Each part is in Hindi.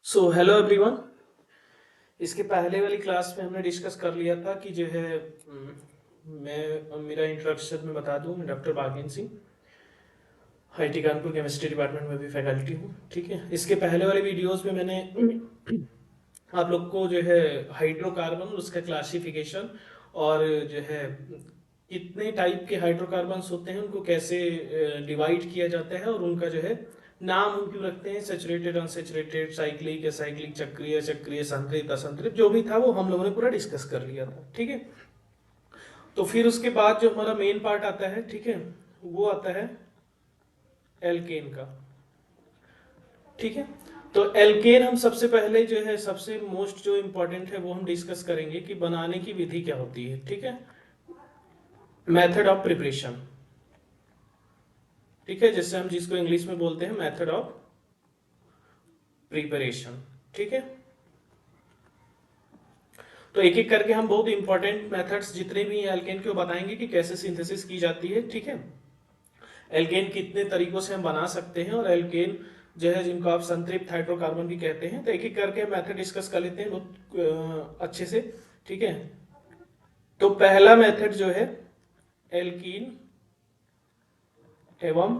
So hello everyone. इसके पहले वाली क्लास में हमने डिस्कस कर लिया था कि जो है मैं मेरा इंट्रोडक्शन में बता दूं। मैं doctor बागेन Singh, IT Kanpur chemistry department में भी फैकल्टी हूँ। ठीक है, इसके पहले वाले वीडियोस में मैंने आप लोग को जो है हाइड्रोकार्बन, उसका क्लासिफिकेशन और जो है कितने टाइप के हाइड्रोकार्बन्स होते हैं, उनको कैसे डिवाइड किया जाता है और उनका जो है नाम हम क्यों रखते हैं, सैचुरेटेड, अनसैचुरेटेड, साइक्लिक, असाइक्लिक, चक्रीय, चक्रीय, संतृप्त, असंतृप्त, जो भी था वो हम लोगों ने पूरा डिस्कस कर लिया था। ठीक है, तो फिर उसके बाद जो हमारा मेन पार्ट आता है, ठीक है, वो आता है एल्केन का। ठीक है, तो एल्केन हम सबसे पहले जो है सबसे मोस्ट जो इंपॉर्टेंट है वो हम डिस्कस करेंगे कि बनाने की विधि क्या होती है। ठीक है, मेथड ऑफ प्रिपरेशन। ठीक है, जिससे हम जिसको इंग्लिश में बोलते हैं मेथड ऑफ प्रिपरेशन। ठीक है, तो एक एक करके हम बहुत इंपॉर्टेंट मेथड्स जितने भी हैं एल्केन के बताएंगे कि कैसे सिंथेसिस की जाती है। ठीक है, एल्केन कितने तरीकों से हम बना सकते हैं और एल्केन जो है जिनको आप संतृप्त हाइड्रोकार्बन भी कहते हैं। तो एक एक करके मेथड डिस्कस कर लेते हैं बहुत अच्छे से। ठीक है, तो पहला मेथड जो है एल्कीन एवं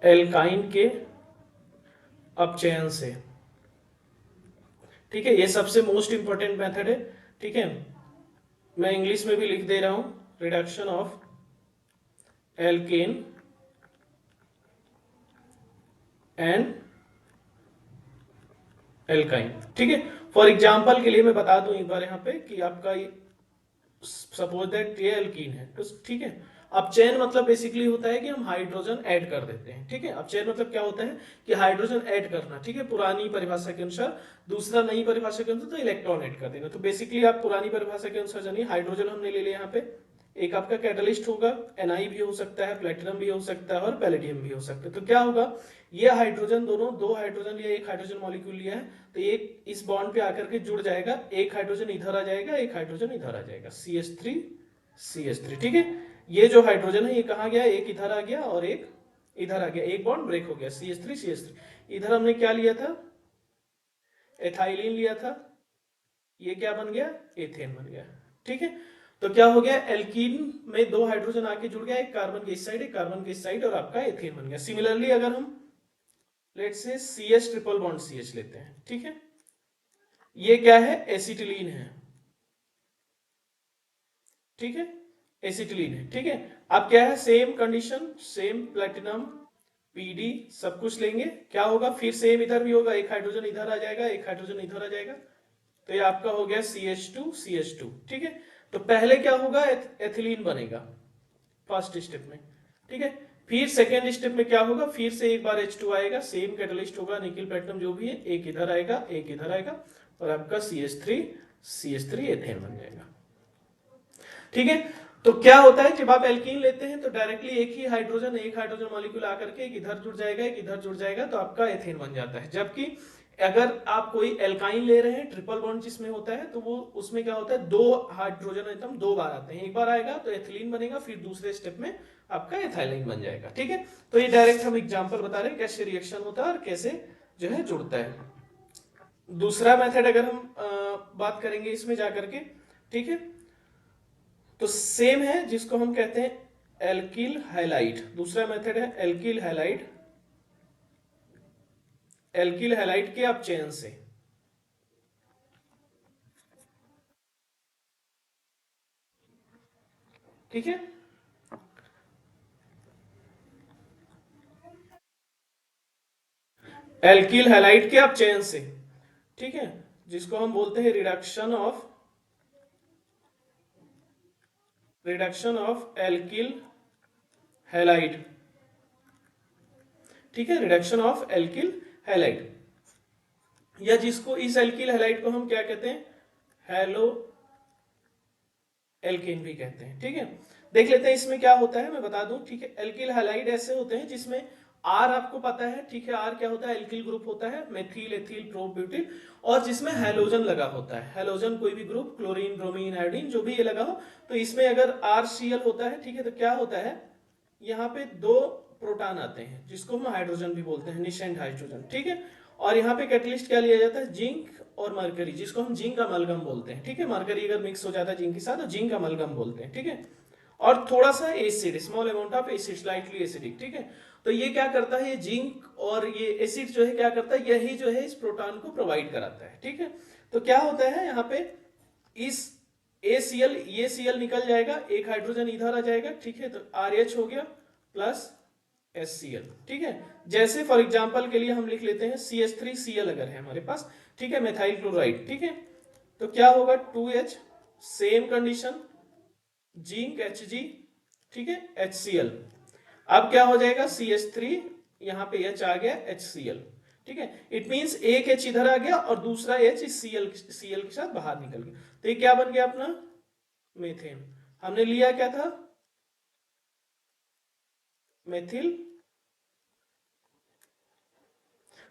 एल्काइन के अपचयन से। ठीक है, ये सबसे मोस्ट इंपॉर्टेंट मेथड है। ठीक है, मैं इंग्लिश में भी लिख दे रहा हूं, reduction of alkene and alkyne. ठीक है, फॉर एग्जांपल के लिए मैं बता दूं एक बार यहाँ पे कि आपका सपोज दैट ये एल्कीन है, तो ठीक है, अपचयन मतलब बेसिकली होता है कि हम हाइड्रोजन ऐड कर देते हैं। ठीक है, अपचयन मतलब क्या होता है कि हाइड्रोजन ऐड करना। ठीक है, पुरानी परिभाषा के अनुसार, दूसरा नई परिभाषा के अनुसार तो इलेक्ट्रॉन ऐड कर देना। तो बेसिकली आप पुरानी परिभाषा के अनुसार जानिए, हाइड्रोजन हमने ले लिया यहाँ पे, एक आपका कैटलिस्ट होगा, एनआई भी हो सकता है, प्लेटिनम भी हो सकता है और पैलेडियम भी हो सकता है। तो क्या होगा, ये हाइड्रोजन दोनों, दो हाइड्रोजन लिया, एक हाइड्रोजन मॉलिक्यूल लिया है, तो एक इस बॉन्ड पे आकर के जुड़ जाएगा, एक हाइड्रोजन इधर आ जाएगा, एक हाइड्रोजन इधर आ जाएगा, CH3 CH3। ठीक है, ये जो हाइड्रोजन है ये कहाँ गया, एक इधर आ गया और एक इधर आ गया, एक बॉन्ड ब्रेक हो गया, CH3 CH3। इधर हमने क्या लिया था, एथाइलिन लिया था, ये क्या बन गया, एथेन बन गया। ठीक है, तो क्या हो गया, एल्कीन में दो हाइड्रोजन आके जुड़ गया, एक कार्बन के इस साइड, एक कार्बन के इस साइड, और आपका एथेन बन गया। सिमिलरली अगर हम लेट से CH ट्रिपल बॉन्ड CH लेते हैं, ठीक है, ये क्या है, एसिटिलीन है। ठीक है, एसिटिलीन है। ठीक है, अब क्या है, same condition, same platinum PD सब कुछ लेंगे, क्या होगा, फिर सेम इधर भी होगा, एक हाइड्रोजन इधर आ जाएगा, एक हाइड्रोजन इधर आ जाएगा, तो ये आपका हो गया CH2 CH2। ठीक है, तो पहले क्या होगा, एथिलीन बनेगा फर्स्ट स्टेप में। ठीक है, फिर सेकेंड स्टेप में क्या होगा, फिर से एक बार H2 आएगा, सेम कैटलिस्ट होगा, निकल प्लेटिनम जो भी है, एक इधर आएगा, एक इधर आएगा, और आपका CH3 एथेन बन जाएगा। ठीक है, तो क्या होता है, जब आप एल्कीन लेते हैं तो डायरेक्टली एक हाइड्रोजन मॉलिक्यूल आकर के एक इधर जुड़ जाएगा, एक इधर जुड़ जाएगा, तो आपका एथेन बन जाता है। जबकि अगर आप कोई एल्काइन ले रहे हैं, ट्रिपल बॉन्ड जिसमें होता है, तो वो उसमें क्या होता है, दो हाइड्रोजन एटम दो बार आते हैं, एक बार आएगा तो एथिलीन बनेगा, फिर दूसरे स्टेप में आपका एथाइलिन बन जाएगा। ठीक है, तो ये डायरेक्ट हम एग्जांपल बता रहे हैं कैसे रिएक्शन होता है और कैसे जो है जुड़ता है। दूसरा मेथड अगर हम बात करेंगे इसमें जाकर के, ठीक है, तो सेम है, जिसको हम कहते हैं एल्किल हैलाइड। दूसरा मेथड है एल्किल हैलाइड, एल्किल हैलाइड के अपचयन से। ठीक है, एल्किल हैलाइड के अपचयन से। ठीक है, जिसको हम बोलते हैं रिडक्शन ऑफ एल्किल हैलाइड। ठीक है, रिडक्शन ऑफ एल्किल हैलाइड, या जिसको इस एल्किल हैलाइड को हम क्या कहते हैं, हेलो एल्केन भी कहते हैं। ठीक है, देख लेते हैं इसमें क्या होता है, मैं बता दूं। ठीक है, एल्किल हैलाइड ऐसे होते हैं जिसमें आर आपको पता है, ठीक है, आर क्या होता है, एल्किल ग्रुप होता है, मेथिल, एथिल, प्रोप, ब्यूटिल, और जिसमें हैलोजन लगा होता है, हैलोजन कोई भी ग्रुप, क्लोरीन, ब्रोमीन, आयोडीन, जो भी ये लगा हो, तो इसमें अगर RCl होता है, ठीक है, तो क्या होता है, यहाँ पे दो प्रोटॉन आते हैं, जिसको हम हाइड्रोजन भी बोलते हैं, निशेंट हाइड्रोजन, ठीक है। और यहाँ पे कैटलिस्ट क्या लिया जाता है, जिंक और मरकरी, जिसको हम जिंक अमलगम बोलते हैं, ठीक है। मरकरी अगर मिक्स हो जाता है जिंक के साथ तो जिंक अमलगम बोलते हैं, ठीक है। और थोड़ा सा acid, small amount of acid, slightly acidic, ठीक है। तो ये क्या करता है, ये जिंक और ये एसिड जो है क्या करता है, यही जो है इस प्रोटॉन को प्रोवाइड कराता है, ठीक है। तो क्या होता है यहाँ पे, इस ACl, ये Cl निकल जाएगा, एक हाइड्रोजन इधर आ जाएगा, ठीक है। तो RH हो गया प्लस HCl, ठीक है। जैसे फॉर एग्जांपल के लिए हम लिख लेते हैं CH3Cl अगर है हमारे पास, ठीक है, मेथाइल क्लोराइड, ठीक है। तो क्या होगा 2H, same condition, zinc Hg, ठीक है, HCl। अब क्या हो जाएगा CH3, यहां पे H आ गया, HCl, ठीक है। इट मींस एक H इधर आ गया और दूसरा H इस Cl के साथ बाहर निकल गया। तो ये क्या बन गया अपना, मेथेन। हमने लिया क्या था, मेथिल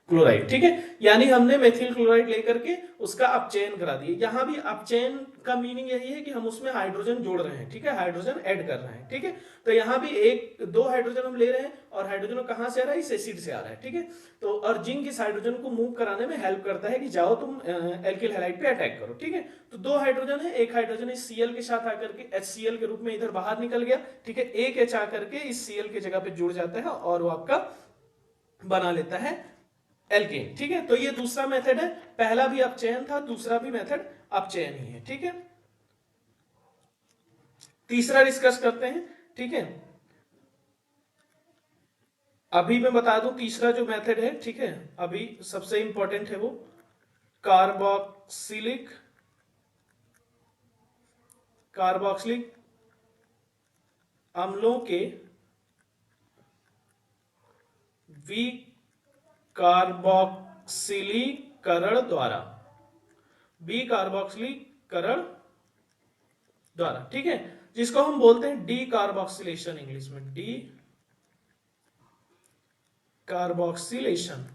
क्लोराइड, ठीक है। यानी हमने मेथिल क्लोराइड लेकर के उसका अपचयन करा दिया। यहां भी अपचयन का मीनिंग यही है कि हम उसमें हाइड्रोजन जोड़ रहे हैं, ठीक है, हाइड्रोजन ऐड कर रहे हैं, ठीक है। तो यहां भी एक दो हाइड्रोजन हम ले रहे हैं और हाइड्रोजन कहां से आ रहा है, इस एसिड से आ रहा है, ठीक है। तो और जिंक इस हाइड्रोजन को मूव कराने में हेल्प करता है कि जाओ तुम एल्किल हैलाइड पे अटैक करो, ठीक है। तो दो हाइड्रोजन है, एक हाइड्रोजन इस Cl के साथ आकर के HCl के रूप में इधर बाहर निकल गया, ठीक है। एक H आकर के इस Cl की जगह पे जुड़ जाता है और वो आपका बना लेता है एल्केन, ठीक है। तो ये दूसरा मेथड है, पहला भी अपचयन था, दूसरा भी मेथड अपचयन ही है, ठीक है। तीसरा डिस्कस करते हैं, ठीक है। अभी मैं बता दूं तीसरा जो मेथड है, ठीक है, अभी सबसे इंपॉर्टेंट है वो कार्बोक्सिलिक अम्लों के विकार्बोक्सिलीकरण द्वारा, ठीक है, जिसको हम बोलते हैं डी कार्बोक्सिलेशन, इंग्लिश में डी कार्बोक्सिलेशन,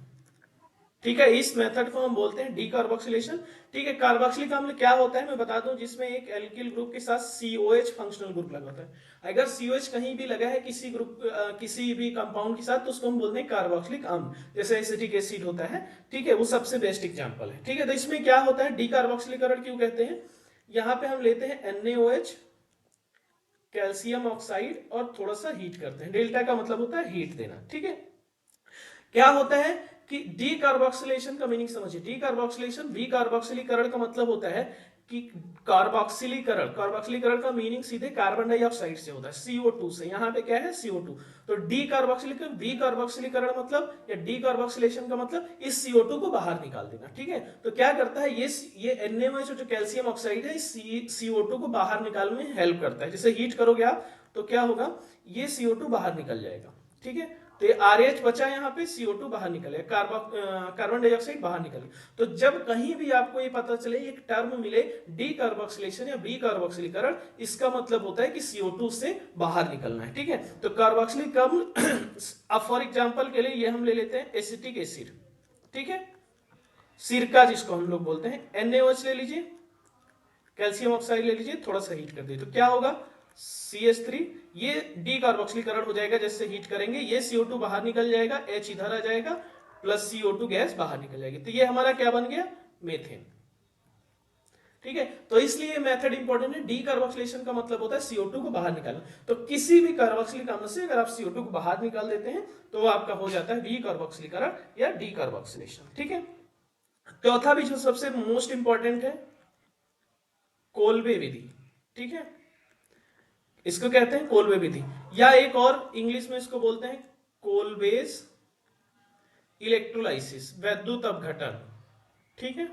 ठीक है। इस मेथड को हम बोलते हैं डी कार्बोक्सिलेशन, ठीक है। कार्बोक्सिलिक अम्ल क्या होता है मैं बता दूं, जिसमें एक एल्किल ग्रुप के साथ COH फंक्शनल ग्रुप लगा होता है। अगर COH कहीं भी लगा है किसी ग्रुप किसी भी कंपाउंड के साथ तो उसको हम बोलते हैं कार्बोक्सिलिक अम्ल, जैसे एसिटिक एसिड होता है, ठीक है, वो सबसे बेस्ट एग्जांपल है, ठीक है। तो इसमें क्या होता है, डी कार्बोक्सिलीकरण क्यों कहते हैं, यहां पे हम लेते हैं NaOH, कैल्शियम ऑक्साइड और थोड़ा सा हीट करते हैं, डेल्टा का मतलब होता है हीट देना, ठीक है। क्या होता है कि डी कार्बोक्सिलेशन का मीनिंग समझिए, डी कार्बोक्सिलेशन, वी कार्बोक्सिलीकरण का मतलब होता है कि कार्बोक्सिलीकरण का मीनिंग सीधे कार्बन डाइऑक्साइड से होता है, CO2 से, यहाँ पे क्या है CO2। तो डी कार्बोक्सिलीकरण, वी कार्बोक्सिलीकरण मतलब या डी कार्बोक्सिलेशन का मतलब इस CO2 को बाहर निकाल देना, ठीक है। तो क्या करता है ये NaOH जो कैल्शियम ऑक्साइड है इस CO2 को बाहर निकालने में हेल्प करता है। जैसे हीट करोगे आप तो क्या होगा, ये CO2 बाहर निकल जाएगा, ठीक है। तो ये RH बचा, यहाँ पे CO2 बाहर निकले, कार्बन डाइऑक्साइड बाहर निकले। तो जब कहीं भी आपको ये पता चले एक टर्म मिले डी कार्बोक्सिलेशन या बी कार्बोक्सिलीकरण, इसका मतलब होता है कि CO2 से बाहर निकलना है, ठीक है। तो कार्बोक्सिलिक अम्ल अब फॉर एग्जांपल के लिए ये हम ले लेते हैं एसिटिक एसिड, ठीक है, सिरका जिसको हम लोग बोलते हैं, NaOH ले लीजिए, कैल्शियम ऑक्साइड ले लीजिए, थोड़ा सा हीट कर दीजिए, तो क्या होगा CH3, ये डी कार्बोक्सिलीकरण हो जाएगा, जैसे हीट करेंगे ये CO2 बाहर निकल जाएगा, H इधर आ जाएगा प्लस CO2 गैस बाहर निकल जाएगी, तो ये हमारा क्या बन गया, मेथेन, ठीक है। तो इसलिए मेथड इंपॉर्टेंट है, डी कार्बोक्सिलेशन का मतलब होता है CO2 को बाहर निकालना। तो किसी भी कार्बोक्सिलिक अम्ल से अगर आप CO2 को बाहर निकाल देते हैं तो वो आपका हो जाता है वी कार्बोक्सिलीकरण या डी कार्बोक्सिलेशन, ठीक है। चौथा भी जो सबसे मोस्ट इंपॉर्टेंट है, कोल्बे विधि, ठीक है, इसको कहते हैं कोल्बे विधि, या एक और इंग्लिश में इसको बोलते हैं कोल्बेज इलेक्ट्रोलाइसिस, वैद्युत अपघटन, ठीक है।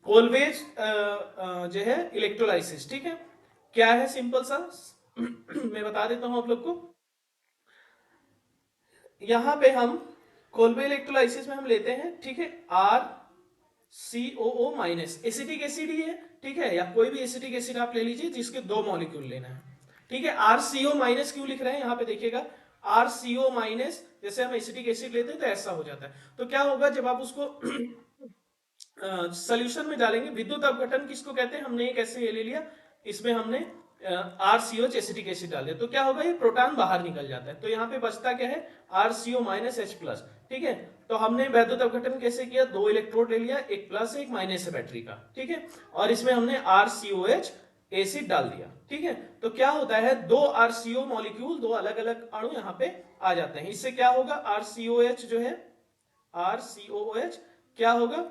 कोल्बेज जो है इलेक्ट्रोलाइसिस, ठीक है, क्या है सिंपल सा मैं बता देता हूं आप लोग को। यहां पे हम कोल्बे इलेक्ट्रोलाइसिस में हम लेते हैं, ठीक है, RCOO माइनस, एसिटिक एसिड ही है, ठीक है, या कोई भी एसिटिक एसिड आप ले लीजिए जिसके दो मॉलिक्यूल लेना है, ठीक है। RCO माइनस क्यों लिख रहे हैं, यहां पे देखिएगा RCO माइनस, जैसे हम एसिटिक एसिड लेते हैं तो ऐसा हो जाता है। तो क्या होगा जब आप उसको सोल्यूशन में डालेंगे, विद्युत अपघटन किसको कहते हैं, हमने एक ऐसे ये ले लिया, इसमें हमने RCOH एसिटिक एसिड डाल दिया तो क्या होगा, ये प्रोटॉन बाहर निकल जाता है। तो यहाँ पे बचता क्या है, RCO माइनस H प्लस। ठीक है, तो हमने वैद्युत अपघटन कैसे किया, 2 इलेक्ट्रोड ले लिया, एक प्लस एक माइनस है बैटरी का। ठीक है, और इसमें हमने RCOH एसिड डाल दिया। ठीक है, तो क्या होता है, 2 RCO मॉलिक्यूल, 2 अलग अलग अणु यहाँ पे आ जाते हैं। इससे क्या होगा, RCOH जो है, RCOH क्या होगा,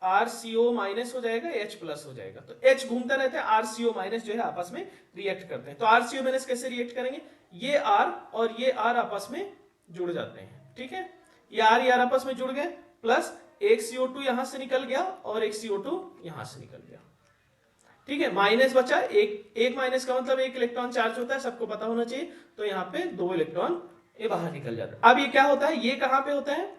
RCO माइनस हो जाएगा, H प्लस हो जाएगा। तो H घूमता रहता है, RCO माइनस जो है आपस में रिएक्ट करते हैं। तो RCO माइनस कैसे रिएक्ट करेंगे, ये R और ये R आपस में जुड़ जाते हैं। ठीक है, ये R आपस में जुड़ गए, प्लस एक CO2 यहां से निकल गया और एक CO2 यहां से निकल गया। ठीक है, माइनस बचा, एक माइनस का मतलब एक इलेक्ट्रॉन चार्ज होता है, सबको पता होना चाहिए। तो यहाँ पे 2 इलेक्ट्रॉन ये बाहर निकल जाता है। अब ये क्या होता है, ये कहां पे होता है,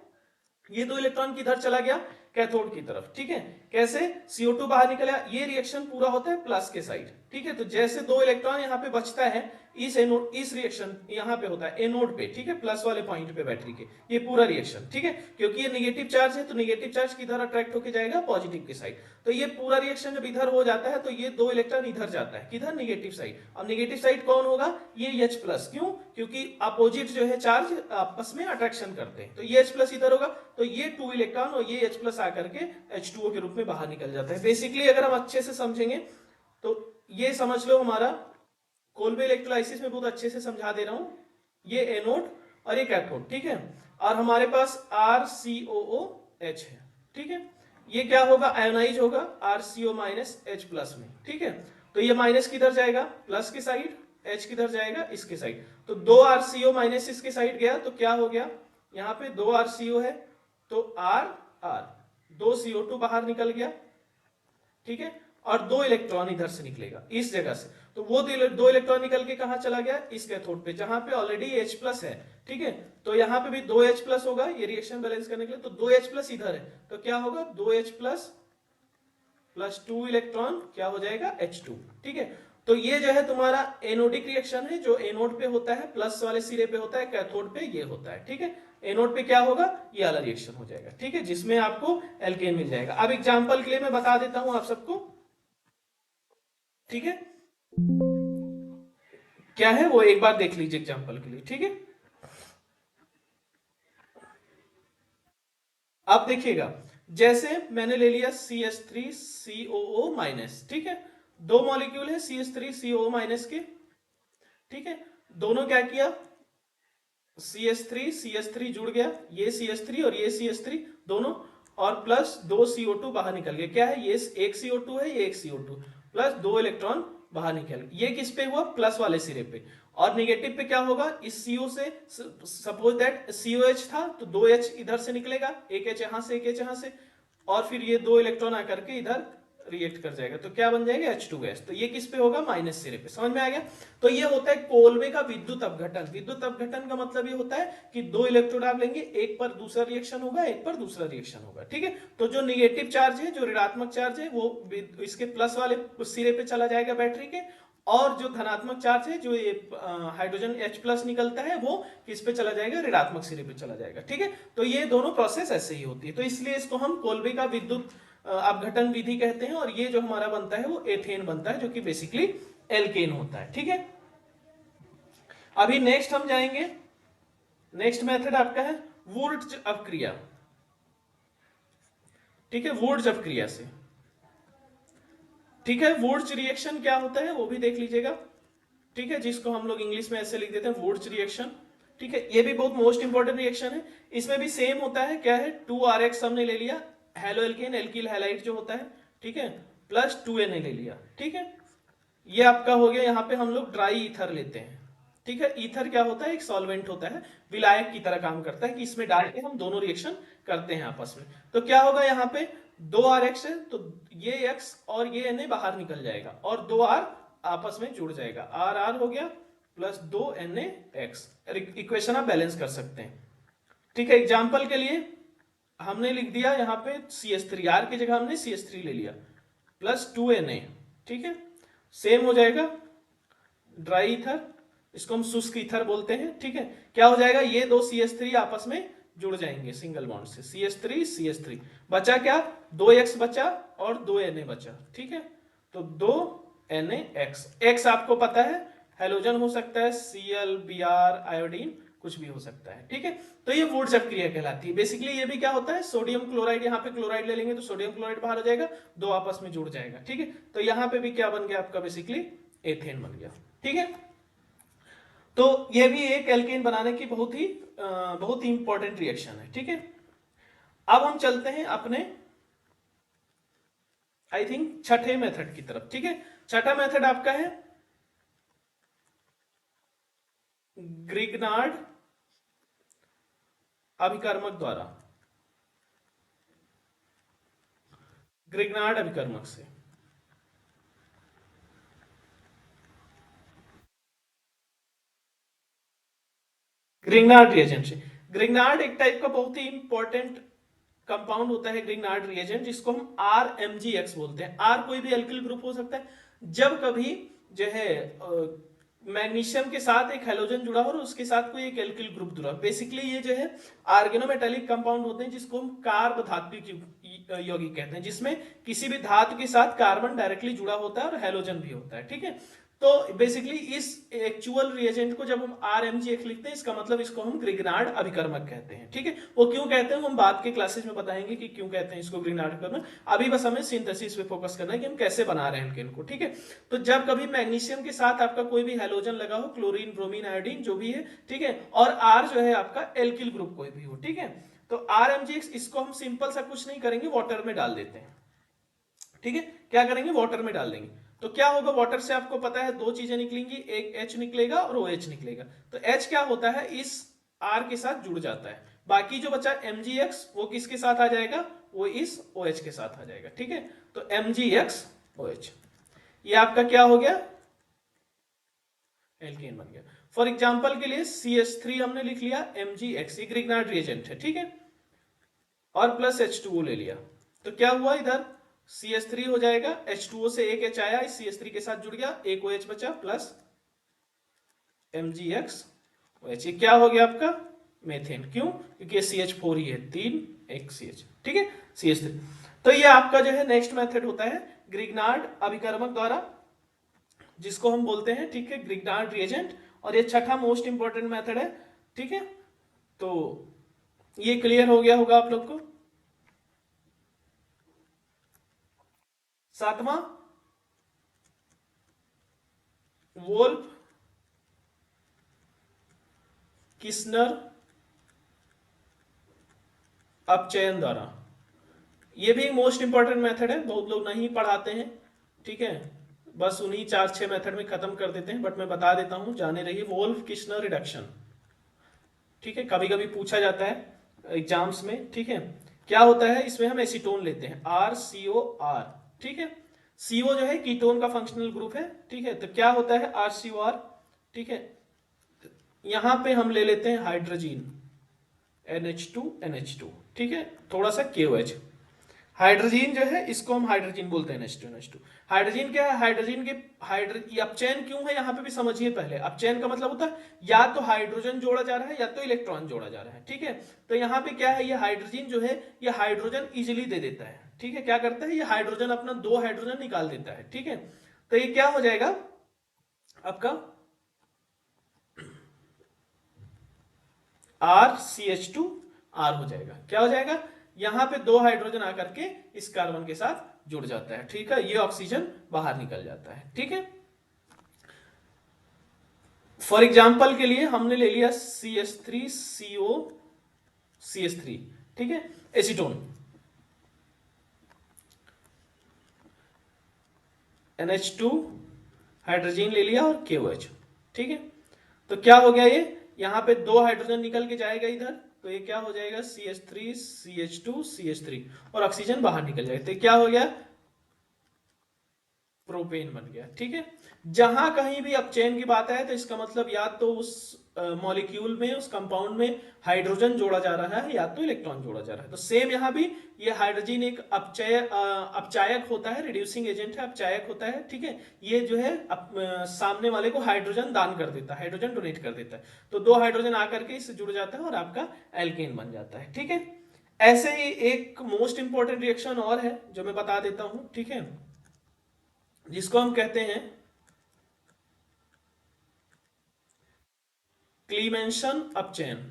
ये 2 इलेक्ट्रॉन किधर चला गया, कैथोड की तरफ। ठीक है, कैसे, CO2 बाहर निकला, ये रिएक्शन पूरा होता है प्लस के साइड। ठीक है, तो जैसे 2 इलेक्ट्रॉन यहाँ पे बचता है, इस रिएक्शन यहाँ पे होता है एनोड पे। ठीक है, प्लस वाले पॉइंट पे बैटरी के, ये पूरा रिएक्शन। ठीक है, क्योंकि ये नेगेटिव चार्ज है तो नेगेटिव चार्ज किधर अट्रैक्ट होके जाएगा, पॉजिटिव की साइड। तो ये पूरा रिएक्शन जब इधर हो जाता है तो ये 2 इलेक्ट्रॉन इधर जाता है, किधर, नेगेटिव साइड। अब नेगेटिव साइड कौन होगा, ये H प्लस। क्यों, क्योंकि अपोजिट जो है चार्ज आपस में अट्रैक्शन करते हैं। तो ये H प्लस इधर होगा, तो ये 2 इलेक्ट्रॉन और ये H प्लस आकर के H2O के रूप में बाहर निकल जाता है। बेसिकली अगर हम अच्छे से समझेंगे तो ये समझ लो, हमारा कोल्बे इलेक्ट्रोलाइसिस में बहुत अच्छे से समझा दे रहा हूं, ये एनोड और ये कैथोड। ठीक है, और हमारे पास RCOOH है। ठीक है, ये क्या होगा, आयोनाइज होगा RCO माइनस H प्लस में। ठीक है, तो ये माइनस किधर जाएगा, प्लस की साइड, H किधर जाएगा, इसके साइड। तो 2 RCO माइनस इसके साइड गया तो क्या हो गया, यहाँ पे 2 RCO है तो R 2 CO2 बाहर निकल गया। ठीक है, और 2 इलेक्ट्रॉन इधर से निकलेगा इस जगह से। तो वो 2 इलेक्ट्रॉन निकल के कहां चला गया, इस कैथोड पे, जहां पे ऑलरेडी H प्लस है। ठीक है, तो यहां पे भी 2H प्लस होगा, ये रिएक्शन बैलेंस करने के लिए। तो 2H प्लस इधर है तो क्या होगा, 2H प्लस प्लस 2 इलेक्ट्रॉन क्या हो जाएगा, H2। ठीक है, तो ये जो है तुम्हारा एनोडिक रिएक्शन है, जो एनोड पे होता है, प्लस वाले सिरे पे होता है, कैथोड पे ये होता है। ठीक है, एनोड पे क्या होगा, ये वाला रिएक्शन हो जाएगा। ठीक है, जिसमें आपको एल्केन मिल जाएगा। अब एग्जांपल के लिए मैं बता देता हूं आप सबको। ठीक है, क्या है वो एक बार देख लीजिए एग्जांपल के लिए। ठीक है, अब देखिएगा, जैसे मैंने ले लिया CH3COO माइनस। ठीक है, 2 मॉलिक्यूल है CH3COO माइनस के। ठीक है, दोनों क्या किया, CH3 जुड़ गया, ये CH3 और ये CH3 दोनों, और प्लस 2 CO2 बाहर निकल गया। क्या है, ये एक CO2 है, ये एक CO2, प्लस 2 इलेक्ट्रॉन बाहर निकल। ये किस पे हुआ, प्लस वाले सिरे पे। और निगेटिव पे क्या होगा, इस CO से, सपोज दैट COH था तो 2H इधर से निकलेगा, एक H यहां से, एक H यहां से, और फिर ये 2 इलेक्ट्रॉन आकर के इधर रिएक्ट कर जाएगा। तो क्या बन जाएगा, H2S। तो ये किस पे होगा, माइनस सिरे पे। समझ में आ गया। तो ये होता है कोल्बे का विद्युत अपघटन। विद्युत अपघटन का मतलब ये होता है कि 2 इलेक्ट्रोड आप लेंगे, एक पर दूसरा रिएक्शन होगा, एक पर दूसरा रिएक्शन होगा। ठीक है, तो जो निगेटिव चार्ज है, जो ऋणात्मक चार्ज है, वो इसके प्लस वाले सिरे पे चला जाएगा बैटरी के, और जो धनात्मक चार्ज है, जो ये हाइड्रोजन H प्लस निकलता है, वो किस पे चला जाएगा, ऋणात्मक सिरे पे चला जाएगा। ठीक है, तो ये दोनों प्रोसेस ऐसे ही होती है। तो इसलिए इसको हम कोल्बे का विद्युत अपघटन विधि कहते हैं। और ये जो हमारा बनता है वो एथेन बनता है, जो कि बेसिकली एल्केन होता है। ठीक है, अभी नेक्स्ट हम जाएंगे, नेक्स्ट मेथड आपका है वुर्ट्ज अपक्रिया। ठीक है, वुर्ट्ज अपक्रिया से। ठीक है, वुर्ट्ज रिएक्शन क्या होता है वो भी देख लीजिएगा। ठीक है, जिसको हम लोग इंग्लिश में ऐसे लिख देते हैं, वुर्ट्ज रिएक्शन। ठीक है, ये भी बहुत मोस्ट इंपॉर्टेंट रिएक्शन है। इसमें भी सेम होता है, क्या है, 2RX हमने ले लिया, हेलो एल्केन, एल्किल हैलाइड जो होता है। ठीक है, प्लस 2Na ले लिया। ठीक है, ये आपका हो गया। यहाँ पे हम लोग ड्राई ईथर लेते हैं। ठीक है, ईथर क्या होता है, एक सॉल्वेंट होता है, विलायक की तरह काम करता है, कि इसमें डाल के हम दोनों रिएक्शन करते हैं आपस में। तो क्या होगा, यहाँ पे 2RX है तो ये X और ये Na बाहर निकल जाएगा, और 2R आपस में जुड़ जाएगा, RR हो गया, प्लस 2NaX। इक्वेशन आप बैलेंस कर सकते हैं। ठीक है, एग्जाम्पल के लिए हमने लिख दिया यहाँ पे CH3, R की जगह हमने CH3 ले लिया, प्लस 2Na। ठीक है, सेम हो जाएगा ड्राई ईथर, इसको हम शुष्क ईथर बोलते हैं। ठीक है, क्या हो जाएगा, ये 2 CH3 आपस में जुड़ जाएंगे सिंगल बॉन्ड से, CH3 बचा क्या, 2X बचा और 2Na बचा। ठीक है, तो 2 NaX। X आपको पता है हेलोजन हो सकता है, Cl, Br, आयोडीन, कुछ भी हो सकता है, ठीक है। तो ये वुड्स क्रिया कहलाती है। बेसिकली ये भी क्या होता है, सोडियम क्लोराइड, यहाँ पे क्लोराइड ले लेंगे तो सोडियम क्लोराइड बाहर हो जाएगा, दो आपस में जुड़ जाएगा, ठीक है। तो यहाँ पे भी क्या बन गया आपका, बेसिकली एथेन बन गया, ठीक है। तो ये भी एक एल्केन बनाने की बहुत ही इंपॉर्टेंट रिएक्शन है, ठीक है। अब हम चलते हैं अपने आई थिंक छठे मेथड की तरफ, ठीक है। छठा मेथड आपका है ग्रिग्नार्ड अभिकर्मक द्वारा, ग्रिग्नार्ड अभिकर्मक से। ग्रिग्नार्ड रिएजेंट से। ग्रिग्नार्ड एक टाइप का बहुत ही इंपॉर्टेंट कंपाउंड होता है, ग्रिग्नार्ड रिएजेंट, जिसको हम RMgX बोलते हैं। R कोई भी एल्किल ग्रुप हो सकता है। जब कभी जो है मैग्नीशियम के साथ एक हेलोजन जुड़ा हो और उसके साथ कोई एक एल्किल ग्रुप जुड़ा, बेसिकली ये जो है ऑर्गेनोमेटेलिक कंपाउंड होते हैं, जिसको हम कार्ब धात्विक यौगिक कहते हैं, जिसमें किसी भी धातु के साथ कार्बन डायरेक्टली जुड़ा होता है और हेलोजन भी होता है, ठीक है। तो बेसिकली इस एक्चुअल रिएजेंट को जब हम RMgX लिखते हैं, इसका मतलब इसको हम ग्रिग्नार्ड अभिकर्मक कहते हैं, ठीक है। वो क्यों कहते हैं हम बाद के क्लासेस में बताएंगे कि क्यों कहते हैं इसको ग्रिग्नार्ड अभिकर्मक। अभी बस हमें सिंथेसिस पे फोकस करना है कि हम कैसे बना रहे हैं एल्केन को, ठीक है। तो जब कभी मैग्नीशियम के साथ आपका कोई भी हेलोजन लगा हो, क्लोरीन, ब्रोमीन, आयोडीन जो भी है, ठीक है, और R जो है आपका एल्किल ग्रुप कोई भी हो, ठीक है, तो RMgX इसको हम सिंपल सा कुछ नहीं करेंगे, वाटर में डाल देते हैं, ठीक है। क्या करेंगे, वाटर में डाल देंगे। तो क्या होगा, वाटर से आपको पता है दो चीजें निकलेंगी, एक H निकलेगा और OH निकलेगा। तो H क्या होता है, इस R के साथ जुड़ जाता है। बाकी जो बचा MgX वो किसके साथ आ जाएगा, वो इस OH के साथ आ जाएगा, ठीक है। तो MgX OH, ये आपका क्या हो गया, एल्केन बन गया। फॉर एग्जांपल के लिए CH3 हमने लिख लिया, MgX ये ग्रिग्नार्ड रिएजेंट है, ठीक है, और प्लस H2O ले लिया। तो क्या हुआ, इधर CH3 हो जाएगा, H2O से एक H आया, इस CH3 के साथ जुड़ गया, एक OH बचा, प्लस MgX OH, ये क्या हो गया आपका मेथेन। क्यों, क्योंकि CH4 ही है, 3 एक CH, ठीक है, CH3। तो ये आपका जो है नेक्स्ट मेथड होता है ग्रिग्नार्ड अभिकर्मक द्वारा, जिसको हम बोलते हैं, ठीक है, ग्रिग्नार्ड रिएजेंट। और ये छठा मोस्ट इंपॉर्टेंट मेथड है, ठीक है। तो ये क्लियर हो गया होगा आप लोग को। सातवां, वोल्फ किस्नर अपचयन द्वारा। ये भी मोस्ट इंपॉर्टेंट मेथड है, बहुत लोग नहीं पढ़ाते हैं, ठीक है, बस उन्हीं 4-6 मेथड में खत्म कर देते हैं, बट मैं बता देता हूं, जाने रहिए। वोल्फ किस्नर रिडक्शन, ठीक है, कभी कभी पूछा जाता है एग्जाम्स में, ठीक है। क्या होता है, इसमें हम एसीटोन लेते हैं, RCOR, ठीक है। CO जो है कीटोन का फंक्शनल ग्रुप है, ठीक है। तो क्या होता है RCOR, ठीक है। यहां पे हम ले लेते हैं हाइड्रोजन NH2, ठीक है, थोड़ा सा KOH। हाइड्रोजन जो है इसको हम हाइड्रोजन बोलते हैं, NH2। हाइड्रोजन क्या है, हाइड्रोजन के अपचयन क्यों है, यहां पे भी समझिए पहले। अपचयन का मतलब होता है या तो हाइड्रोजन जोड़ा जा रहा है या तो इलेक्ट्रॉन जोड़ा जा रहा है, ठीक है। तो यहाँ पे क्या है, ये हाइड्रोजन जो है ये हाइड्रोजन इजिली दे देता है, ठीक है। क्या करता है, ये हाइड्रोजन अपना 2 हाइड्रोजन निकाल देता है, ठीक है। तो ये क्या हो जाएगा आपका RCH2R हो जाएगा। क्या हो जाएगा, यहां पे 2 हाइड्रोजन आकर के इस कार्बन के साथ जुड़ जाता है, ठीक है, ये ऑक्सीजन बाहर निकल जाता है, ठीक है। फॉर एग्जाम्पल के लिए हमने ले लिया CH3CO CH3, ठीक है, एसीटोन, NH2 हाइड्रोजन ले लिया और KOH, ठीक है। तो क्या हो गया, ये यहां पे 2 हाइड्रोजन निकल के जाएगा इधर, तो ये क्या हो जाएगा CH3 CH2 CH3 और ऑक्सीजन बाहर निकल जाएगा। तो क्या हो गया, प्रोपेन बन गया, ठीक है। जहां कहीं भी अपचयन की बात है तो इसका मतलब या तो उस मॉलिक्यूल में, उस कंपाउंड में हाइड्रोजन जोड़ा जा रहा है या तो इलेक्ट्रॉन जोड़ा जा रहा है। तो सेम यहां भी ये हाइड्रोजन एक अपचायक होता है, रिड्यूसिंग एजेंट है, अपचायक होता है, ठीक है। ये जो है सामने वाले को हाइड्रोजन दान कर देता है, हाइड्रोजन डोनेट कर देता है। तो 2 हाइड्रोजन आकर के इससे जुड़ जाता है और आपका एल्केन बन जाता है, ठीक है। ऐसे ही एक मोस्ट इंपॉर्टेंट रिएक्शन और है जो मैं बता देता हूं, ठीक है, जिसको हम कहते हैं क्लीमेंशन अपचेन।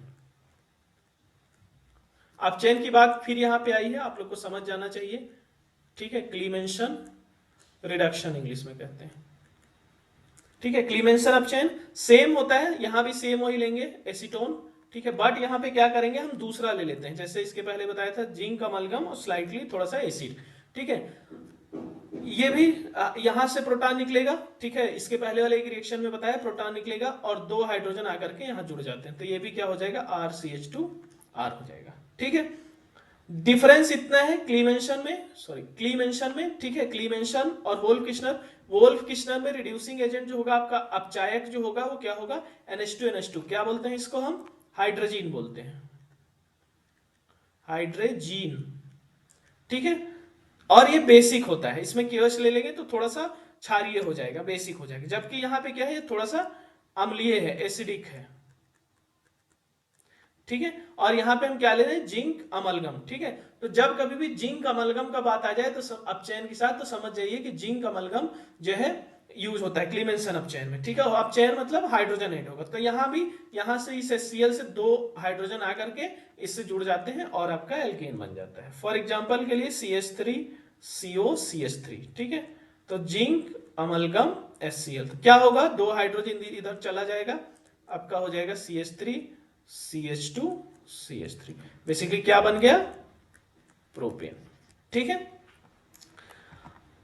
अपचेन की बात फिर यहां पे आई है, आप लोग को समझ जाना चाहिए, ठीक है। क्लीमेंशन रिडक्शन इंग्लिश में कहते हैं, ठीक है। क्लीमेंशन अपचेन सेम होता है, यहां भी सेम वही लेंगे एसीटोन, ठीक है। बट यहां पे क्या करेंगे, हम दूसरा ले लेते हैं, जैसे इसके पहले बताया था जिंक अमलगम और स्लाइटली थोड़ा सा एसिड, ठीक है। ये भी यहां से प्रोटॉन निकलेगा, ठीक है। इसके पहले वाले एक रिएक्शन में बताया प्रोटॉन निकलेगा और 2 हाइड्रोजन आकर के यहां जुड़ जाते हैं, तो ये भी क्या हो जाएगा, RCH2R हो जाएगा, ठीक है। डिफरेंस इतना है क्लीमेंशन में, ठीक है। क्लीमेंशन और वोल्फ किश्नर में रिड्यूसिंग एजेंट जो होगा आपका अपचायक जो होगा वो क्या होगा, NH2NH2, क्या बोलते हैं इसको हम, हाइड्रोजीन बोलते हैं, हाइड्रोजीन, ठीक है। और ये बेसिक होता है, इसमें केवच ले लेंगे तो थोड़ा सा क्षारीय हो जाएगा, बेसिक हो जाएगा, जबकि यहां पे क्या है, थोड़ा सा अम्लीय है, एसिडिक है, ठीक है। और यहां पे हम क्या ले रहे हैं, जिंक अमलगम, ठीक है। तो जब कभी भी जिंक अमलगम का बात आ जाए तो अपचयन के साथ, तो समझ जाइए कि जिंक अमलगम जो है यूज होता है क्लीमेंशन अपचयन में, ठीक है। अपचयन मतलब हाइड्रोजन ऐड होगा, तो यहां भी, यहां से इस HCl से 2 हाइड्रोजन आकर के इससे जुड़ जाते हैं और आपका एल्केन बन जाता है। फॉर एग्जाम्पल के लिए CH3COCH3, ठीक है। तो जिंक अमलगम HCl, तो क्या होगा, 2 हाइड्रोजन इधर चला जाएगा, आपका हो जाएगा CH3CH2CH3, बेसिकली क्या बन गया, प्रोपेन, ठीक है।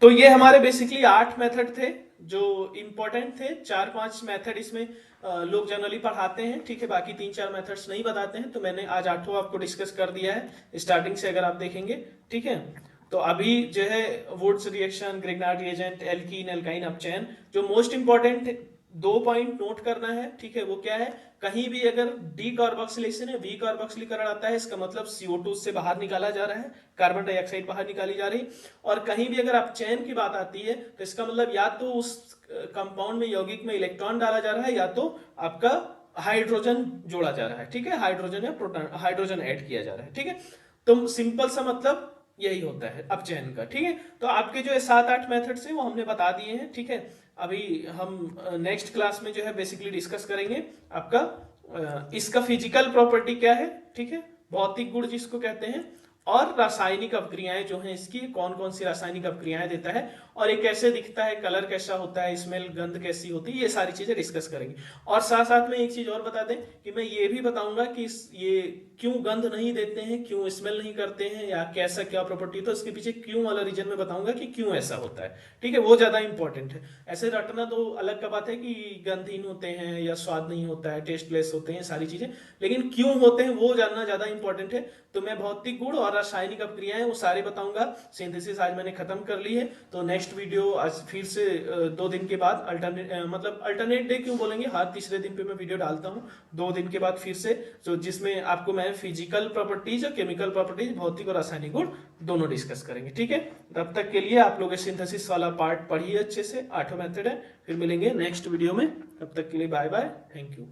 तो ये हमारे बेसिकली 8 मेथड थे जो इंपॉर्टेंट थे, 4-5 मेथड इसमें लोग जनरली पढ़ाते हैं, ठीक है। बाकी 3-4 मेथड्स नहीं बताते हैं, तो मैंने आज 8 आपको डिस्कस कर दिया है स्टार्टिंग से, अगर आप देखेंगे, ठीक है। तो अभी जो है Wurtz reaction, Grignard reagent, alkene alkyne अपचयन, जो मोस्ट इंपॉर्टेंट 2 पॉइंट नोट करना है, ठीक है, वो क्या है, कहीं भी अगर डी कार्बोक्सिलेशन है, वी कार्बोक्सिलीकरण आता है, इसका मतलब CO2 से बाहर निकाला जा रहा है, कार्बन डाइऑक्साइड बाहर निकाली जा रही, और कहीं भी अगर अपचयन की बात आती है तो इसका मतलब या तो उस कंपाउंड में, यौगिक में इलेक्ट्रॉन डाला जा रहा है, या तो आपका हाइड्रोजन जोड़ा जा रहा है, ठीक है, हाइड्रोजन या प्रोटॉन, हाइड्रोजन ऐड किया जा रहा है, ठीक है। तो सिंपल सा मतलब यही होता है अपचयन का, ठीक है। तो आपके जो 7-8 मेथड्स हैं वो हमने बता दिए हैं, ठीक है। अभी हम नेक्स्ट क्लास में जो है बेसिकली डिस्कस करेंगे आपका इसका फिजिकल प्रॉपर्टी क्या है, ठीक है, भौतिक गुण जिसको कहते हैं, और रासायनिक अपक्रियाएं जो हैं इसकी, कौन कौन सी रासायनिक अपक्रियाएं देता है, और ये कैसे दिखता है, कलर कैसा होता है, स्मेल गंध कैसी होती है, ये सारी चीजें डिस्कस करेंगे। और साथ साथ में एक चीज और बता दें कि मैं ये भी बताऊंगा कि ये क्यों गंध नहीं देते हैं, क्यों स्मेल नहीं करते हैं, या कैसा क्या प्रॉपर्टी, तो इसके पीछे क्यों वाला रीजन में बताऊंगा कि क्यों ऐसा होता है, ठीक है, वो ज्यादा इंपॉर्टेंट है। ऐसे रटना तो अलग का बात है कि गंधहीन होते हैं या स्वाद नहीं होता है, टेस्टलेस होते हैं, सारी चीजें, लेकिन क्यों होते हैं वो जानना ज्यादा इंपॉर्टेंट है। तो मैं भौतिक गुण और रासायनिक अपक्रियाएं वो सारे बताऊंगा। सिंथेसिस आज मैंने खत्म कर ली है, तो नेक्स्ट वीडियो आज फिर से 2 दिन के बाद अल्टरनेट डे क्यों बोलेंगे, हर तीसरे दिन पे मैं वीडियो डालता हूँ, 2 दिन के बाद फिर से, तो जिसमें आपको मैं फिजिकल प्रॉपर्टीज और केमिकल प्रॉपर्टीज, भौतिक और रासायनिक गुण दोनों डिस्कस करेंगे, ठीक है। तब तक के लिए आप लोग सिंथेसिस वाला पार्ट पढ़िए अच्छे से, 8 मेथड है, फिर मिलेंगे नेक्स्ट वीडियो में, तब तक के लिए बाय बाय, थैंक यू।